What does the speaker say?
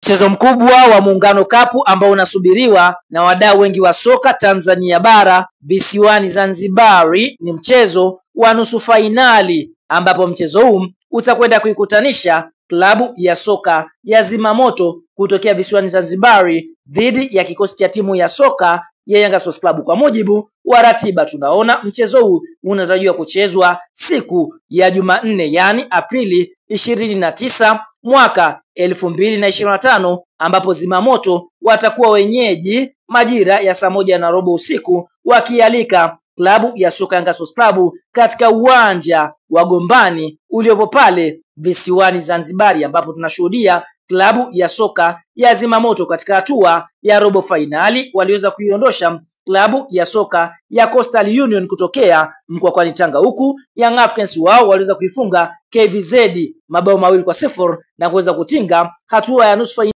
Mchezo mkubwa wa Muungano Cup ambao unasubiriwa na wadau wengi wa soka Tanzania bara visiwani Zanzibari ni mchezo wa nusu fainali, ambapo mchezo huu utakwenda kuikutanisha klabu ya soka ya Zimamoto kutokea visiwani Zanzibari dhidi ya kikosi cha timu ya soka ya Yanga Sports Club. Kwa mujibu wa ratiba, tunaona mchezo huu unatarajiwa kuchezwa siku ya Jumanne, yani Aprili 29 mwaka 2025, ambapo Zimamoto watakuwa wenyeji majira ya saa 1:15 usiku wakialika klabu ya soka Yanga Sports Club katika uwanja wa Gombani uliopo pale visiwani Zanzibari, ambapo tunashuhudia klabu ya soka ya Zimamoto katika hatua ya robo fainali waliweza kuiondosha klabu ya soka ya Coastal Union kutokea mkoani Tanga, huku Young Africans wao waliweza kuifunga KVZ mabao 2-0 na kuweza kutinga hatua ya nusu fainali.